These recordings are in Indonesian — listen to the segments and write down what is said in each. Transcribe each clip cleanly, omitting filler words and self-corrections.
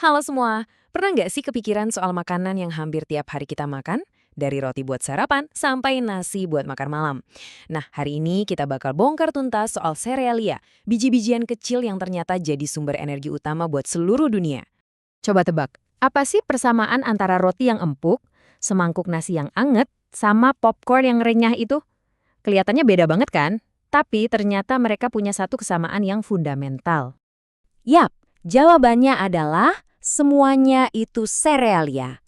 Halo semua, pernah nggak sih kepikiran soal makanan yang hampir tiap hari kita makan? Dari roti buat sarapan sampai nasi buat makan malam. Nah, hari ini kita bakal bongkar tuntas soal serealia, biji-bijian kecil yang ternyata jadi sumber energi utama buat seluruh dunia. Coba tebak, apa sih persamaan antara roti yang empuk, semangkuk nasi yang anget, sama popcorn yang renyah itu? Kelihatannya beda banget kan? Tapi ternyata mereka punya satu kesamaan yang fundamental. Yap, jawabannya adalah semuanya itu serealia.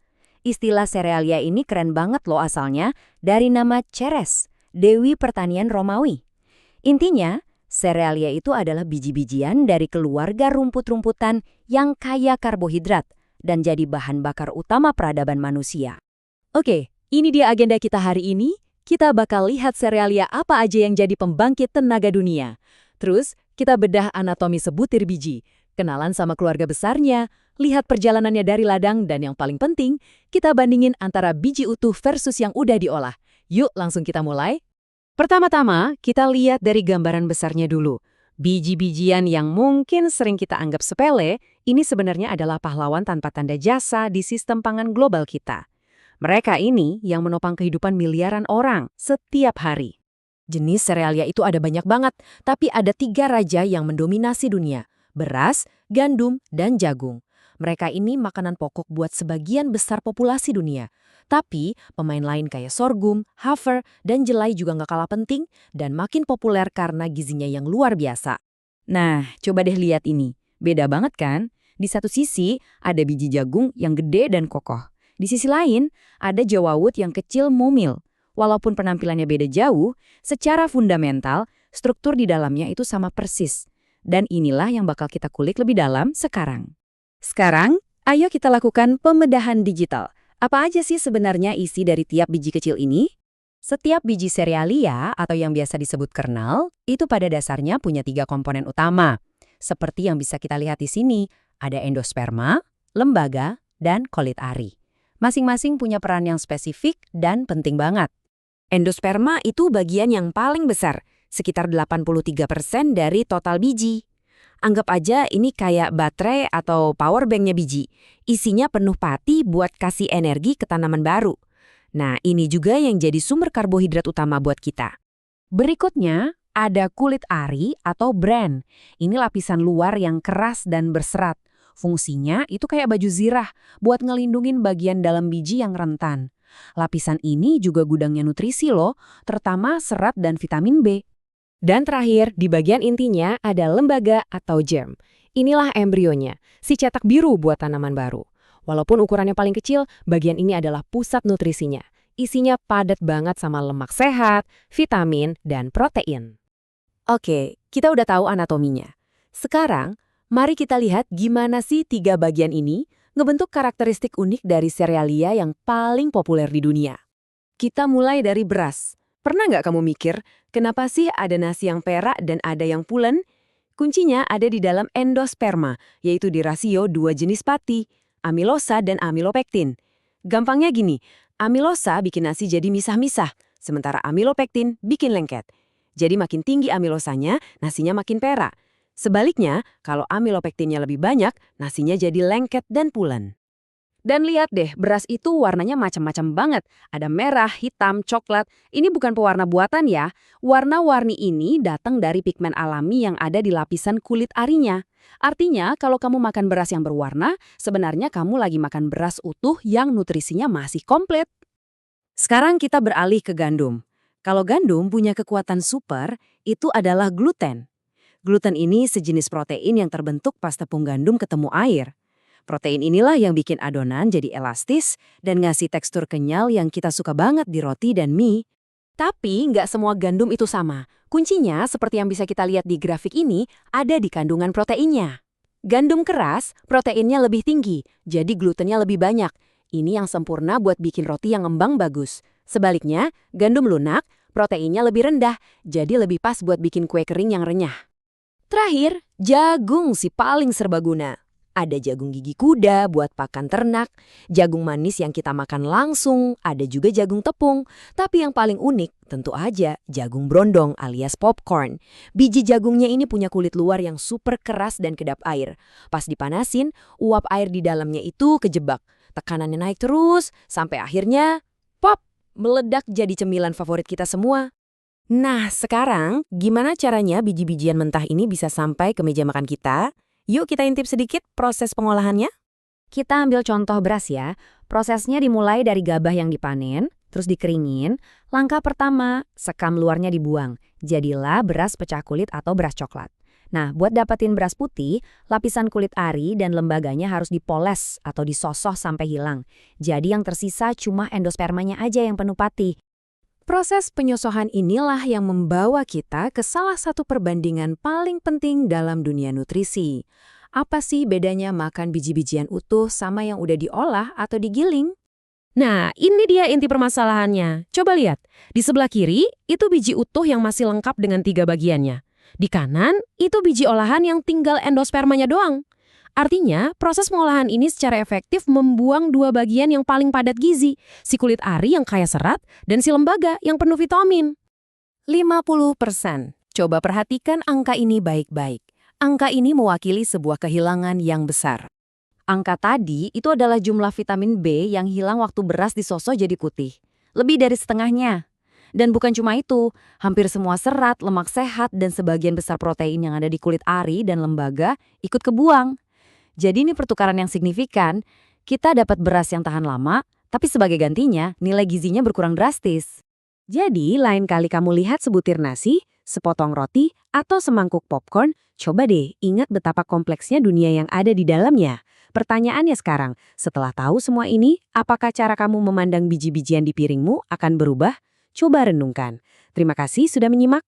Istilah serealia ini keren banget loh asalnya dari nama Ceres, Dewi Pertanian Romawi. Intinya, serealia itu adalah biji-bijian dari keluarga rumput-rumputan yang kaya karbohidrat dan jadi bahan bakar utama peradaban manusia. Oke, ini dia agenda kita hari ini. Kita bakal lihat serealia apa aja yang jadi pembangkit tenaga dunia. Terus, kita bedah anatomi sebutir biji, kenalan sama keluarga besarnya, lihat perjalanannya dari ladang, dan yang paling penting, kita bandingin antara biji utuh versus yang udah diolah. Yuk, langsung kita mulai. Pertama-tama, kita lihat dari gambaran besarnya dulu. Biji-bijian yang mungkin sering kita anggap sepele, ini sebenarnya adalah pahlawan tanpa tanda jasa di sistem pangan global kita. Mereka ini yang menopang kehidupan miliaran orang setiap hari. Jenis serealia itu ada banyak banget, tapi ada 3 raja yang mendominasi dunia: beras, gandum, dan jagung. Mereka ini makanan pokok buat sebagian besar populasi dunia. Tapi pemain lain kayak sorghum, hafer, dan jelai juga nggak kalah penting dan makin populer karena gizinya yang luar biasa. Nah, coba deh lihat ini. Beda banget kan? Di satu sisi, ada biji jagung yang gede dan kokoh. Di sisi lain, ada jawawut yang kecil mumil. Walaupun penampilannya beda jauh, secara fundamental, struktur di dalamnya itu sama persis. Dan inilah yang bakal kita kulik lebih dalam sekarang. Sekarang, ayo kita lakukan pembedahan digital. Apa aja sih sebenarnya isi dari tiap biji kecil ini? Setiap biji serealia atau yang biasa disebut kernel, itu pada dasarnya punya 3 komponen utama. Seperti yang bisa kita lihat di sini, ada endosperma, lembaga, dan kolit ari. Masing-masing punya peran yang spesifik dan penting banget. Endosperma itu bagian yang paling besar, sekitar 83% dari total biji. Anggap aja ini kayak baterai atau power bank-nya biji. Isinya penuh pati buat kasih energi ke tanaman baru. Nah, ini juga yang jadi sumber karbohidrat utama buat kita. Berikutnya, ada kulit ari atau bran. Ini lapisan luar yang keras dan berserat. Fungsinya itu kayak baju zirah buat ngelindungin bagian dalam biji yang rentan. Lapisan ini juga gudangnya nutrisi loh, terutama serat dan vitamin B. Dan terakhir, di bagian intinya ada lembaga atau germ. Inilah embrionya, si cetak biru buat tanaman baru. Walaupun ukurannya paling kecil, bagian ini adalah pusat nutrisinya. Isinya padat banget sama lemak sehat, vitamin, dan protein. Oke, kita udah tahu anatominya. Sekarang, mari kita lihat gimana sih 3 bagian ini ngebentuk karakteristik unik dari serealia yang paling populer di dunia. Kita mulai dari beras. Pernah nggak kamu mikir, kenapa sih ada nasi yang perak dan ada yang pulen? Kuncinya ada di dalam endosperma, yaitu di rasio 2 jenis pati, amilosa dan amilopektin. Gampangnya gini, amilosa bikin nasi jadi misah-misah, sementara amilopektin bikin lengket. Jadi makin tinggi amilosanya, nasinya makin perak. Sebaliknya, kalau amilopektinnya lebih banyak, nasinya jadi lengket dan pulen. Dan lihat deh, beras itu warnanya macam-macam banget. Ada merah, hitam, coklat. Ini bukan pewarna buatan ya. Warna-warni ini datang dari pigmen alami yang ada di lapisan kulit arinya. Artinya, kalau kamu makan beras yang berwarna, sebenarnya kamu lagi makan beras utuh yang nutrisinya masih komplit. Sekarang kita beralih ke gandum. Kalau gandum punya kekuatan super, itu adalah gluten. Gluten ini sejenis protein yang terbentuk pas tepung gandum ketemu air. Protein inilah yang bikin adonan jadi elastis dan ngasih tekstur kenyal yang kita suka banget di roti dan mie. Tapi nggak semua gandum itu sama. Kuncinya, seperti yang bisa kita lihat di grafik ini, ada di kandungan proteinnya. Gandum keras, proteinnya lebih tinggi, jadi glutennya lebih banyak. Ini yang sempurna buat bikin roti yang ngembang bagus. Sebaliknya, gandum lunak, proteinnya lebih rendah, jadi lebih pas buat bikin kue kering yang renyah. Terakhir, jagung si paling serbaguna. ada jagung gigi kuda buat pakan ternak, jagung manis yang kita makan langsung, ada juga jagung tepung. Tapi yang paling unik, tentu aja jagung brondong alias popcorn. Biji jagungnya ini punya kulit luar yang super keras dan kedap air. Pas dipanasin, uap air di dalamnya itu kejebak. Tekanannya naik terus, sampai akhirnya, pop, meledak jadi cemilan favorit kita semua. Nah, sekarang gimana caranya biji-bijian mentah ini bisa sampai ke meja makan kita? Yuk kita intip sedikit proses pengolahannya. Kita ambil contoh beras ya. Prosesnya dimulai dari gabah yang dipanen, terus dikeringin. Langkah pertama, sekam luarnya dibuang. Jadilah beras pecah kulit atau beras coklat. Nah, buat dapetin beras putih, lapisan kulit ari dan lembaganya harus dipoles atau disosoh sampai hilang. Jadi yang tersisa cuma endospermanya aja yang penuh patih. Proses penyosohan inilah yang membawa kita ke salah satu perbandingan paling penting dalam dunia nutrisi. Apa sih bedanya makan biji-bijian utuh sama yang udah diolah atau digiling? Nah, ini dia inti permasalahannya. Coba lihat, di sebelah kiri itu biji utuh yang masih lengkap dengan 3 bagiannya. Di kanan itu biji olahan yang tinggal endospermanya doang. Artinya, proses pengolahan ini secara efektif membuang 2 bagian yang paling padat gizi, si kulit ari yang kaya serat dan si lembaga yang penuh vitamin. 50%. Coba perhatikan angka ini baik-baik. Angka ini mewakili sebuah kehilangan yang besar. Angka tadi itu adalah jumlah vitamin B yang hilang waktu beras disosok jadi putih. Lebih dari setengahnya. Dan bukan cuma itu, hampir semua serat, lemak sehat, dan sebagian besar protein yang ada di kulit ari dan lembaga ikut kebuang. Jadi ini pertukaran yang signifikan, kita dapat beras yang tahan lama, tapi sebagai gantinya nilai gizinya berkurang drastis. Jadi, lain kali kamu lihat sebutir nasi, sepotong roti, atau semangkuk popcorn, coba deh ingat betapa kompleksnya dunia yang ada di dalamnya. Pertanyaannya sekarang, setelah tahu semua ini, apakah cara kamu memandang biji-bijian di piringmu akan berubah? Coba renungkan. Terima kasih sudah menyimak.